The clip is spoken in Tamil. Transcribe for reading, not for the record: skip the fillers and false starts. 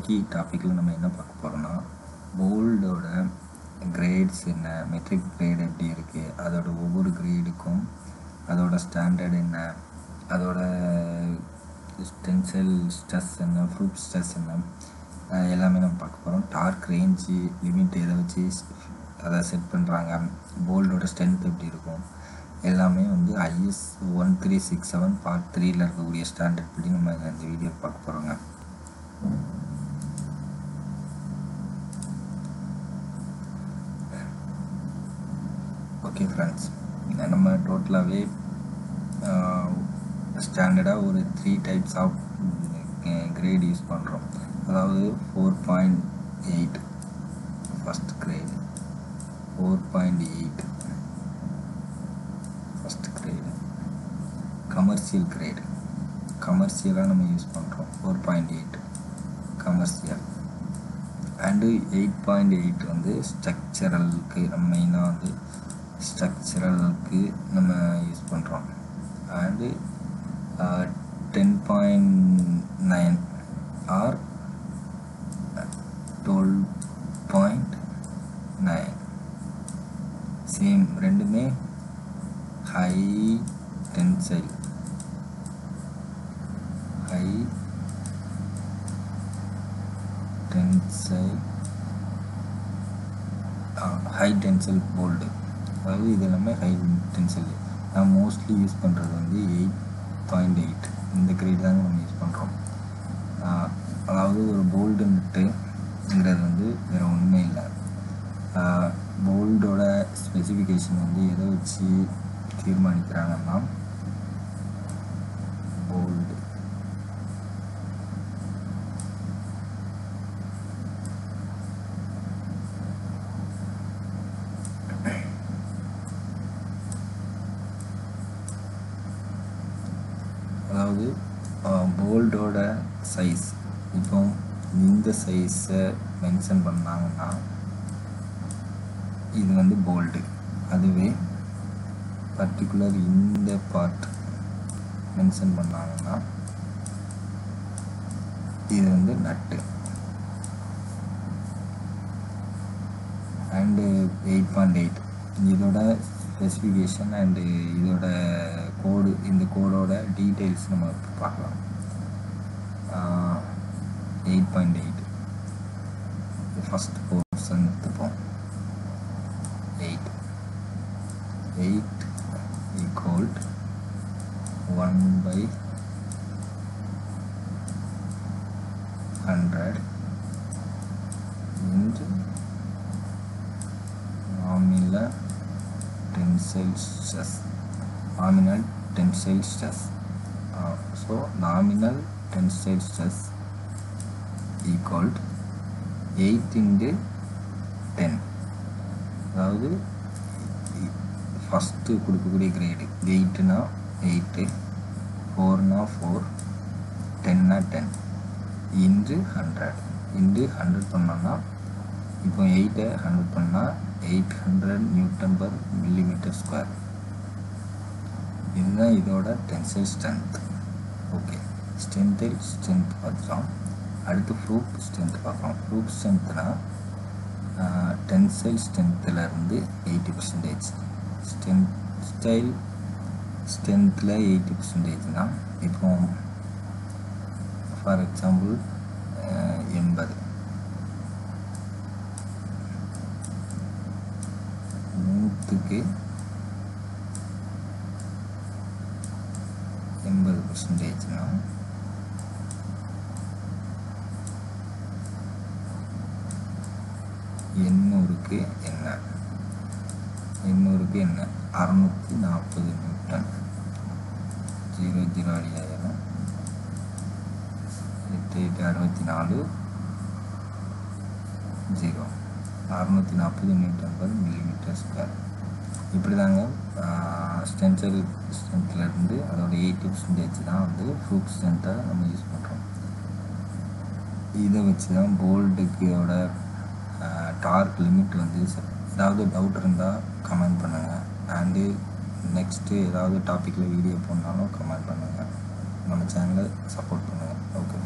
இன்னைக்கு டாப்பிக்கில் நம்ம என்ன பார்க்க போகிறோம்னா, போல்டோட கிரேட்ஸ் என்ன, மெட்ரிக் கிரேட் எப்படி இருக்குது, அதோட ஒவ்வொரு கிரேடுக்கும் அதோட ஸ்டாண்டர்ட் என்ன, அதோட டென்சைல் ஸ்ட்ரெஸ் என்ன, ப்ரூஃப் ஸ்ட்ரெஸ் என்ன, எல்லாமே நம்ம பார்க்க போகிறோம். டார்க் ரேஞ்சு லிமிட் எதை வச்சு அதை செட் பண்ணுறாங்க, போல்டோட ஸ்ட்ரென்த் எப்படி இருக்கும், எல்லாமே வந்து IS 1367 Part 3ல் இருக்கக்கூடிய ஸ்டாண்டர்ட் படி நம்ம இந்த வீடியோ பார்க்க போகிறோங்க. ஓகே ஃப்ரெண்ட்ஸ், நம்ம டோட்டலாகவே ஸ்டாண்டர்டாக ஒரு 3 டைப்ஸ் ஆஃப் கிரேட் யூஸ் பண்ணுறோம். அதாவது 4.8 first great, 4.8 first grade, commercial grade, கமர்ஷியலாக நம்ம யூஸ் பண்ணுறோம் 4.8 கமர்ஷியல், அண்டு 8.8 வந்து ஸ்ட்ரக்சரலுக்கு, நம்ம மெயினாக வந்து ஸ்ட்ரக்சரலுக்கு நம்ம யூஸ் பண்ணுறோம். அண்டு 10.9 ஆர் 12.9 சேம், ரெண்டுமே high tensile, high tensile bolt. அதாவது இது எல்லாமே ஹை டென்சைல். நான் மோஸ்ட்லி யூஸ் பண்ணுறது வந்து 8.8 இந்த கிரேட் தாங்க நம்ம யூஸ் பண்ணுறோம். அதாவது ஒரு போல்டு நட்டுங்கிறது வந்து வேறு ஒன்றுமே இல்லை. போல்டோட ஸ்பெசிஃபிகேஷன் வந்து எதை வச்சு தீர்மானிக்கிறாங்கன்னா, போல்டு அதாவது போல்டோட சைஸ், இப்போ இந்த சைஸை மென்ஷன் பண்ணாங்கன்னா இது வந்து போல்டு. அதுவே பர்டிகுலர் இந்த பார்ட் மென்ஷன் பண்ணாங்கன்னா இது வந்து நட்டு. அண்டு 8.8 இதோட ஸ்பெசிஃபிகேஷன் அண்டு இதோட கோடு, இந்த கோடோட டீட்டெயில்ஸ் நம்ம பார்க்கலாம். 8.8 ஃபஸ்ட் போர்ஷன் எடுத்துப்போம். 8 equal 1/100 into nominal tensile stress. Nominal tensile stress. So nominal tensile stress equal 8 into 10. அதாவது ஃபஸ்ட்டு கொடுக்கக்கூடிய கிரேடு 8னா 8, 4னா 4, 10னா 10 இன்ட்டு 100 இன்ட்டு 100 பண்ணோன்னா, இப்போ 8 100 பண்ணால் 800 Nm/mm². இதுதான் இதோட டென்சைல் ஸ்ட்ரென்த். ஓகே, ஸ்ட்ரென்த் பார்த்துட்டோம். அடுத்து ப்ரூஃப் ஸ்ட்ரென்த் பார்க்கலாம். ப்ரூஃப் ஸ்ட்ரென்த்னா டென்சைல் ஸ்ட்ரென்த்திலேருந்து 80%, டென்சைல் ஸ்ட்ரென்த்தில் 80%னா, இப்போ ஃபார் எக்ஸாம்பிள் 80, 100க்கு 80%னா 800க்கு என்ன, 800க்கு என்ன 640 நியூட்டன். 0 0 அடியாயிரம், 8 8 64 0, 640 Nm/mm². இப்படி தாங்க டென்சைல் ஸ்ட்ரென்த்லேருந்து அதோட 80% தான் வந்து ப்ரூஃப் ஸ்ட்ரென்த்தாக நம்ம யூஸ் பண்ணுறோம். இதை வச்சு தான் போல்டுக்கோட டார்க் லிமிட் வந்து. ஏதாவது டவுட் இருந்தால் கமெண்ட் பண்ணுங்கள். அண்டு நெக்ஸ்ட்டு ஏதாவது டாப்பிக்கில் வீடியோ போடனாலும் கமெண்ட் பண்ணுங்கள். நம்ம சேனலை சப்போர்ட் பண்ணுங்கள். ஓகே.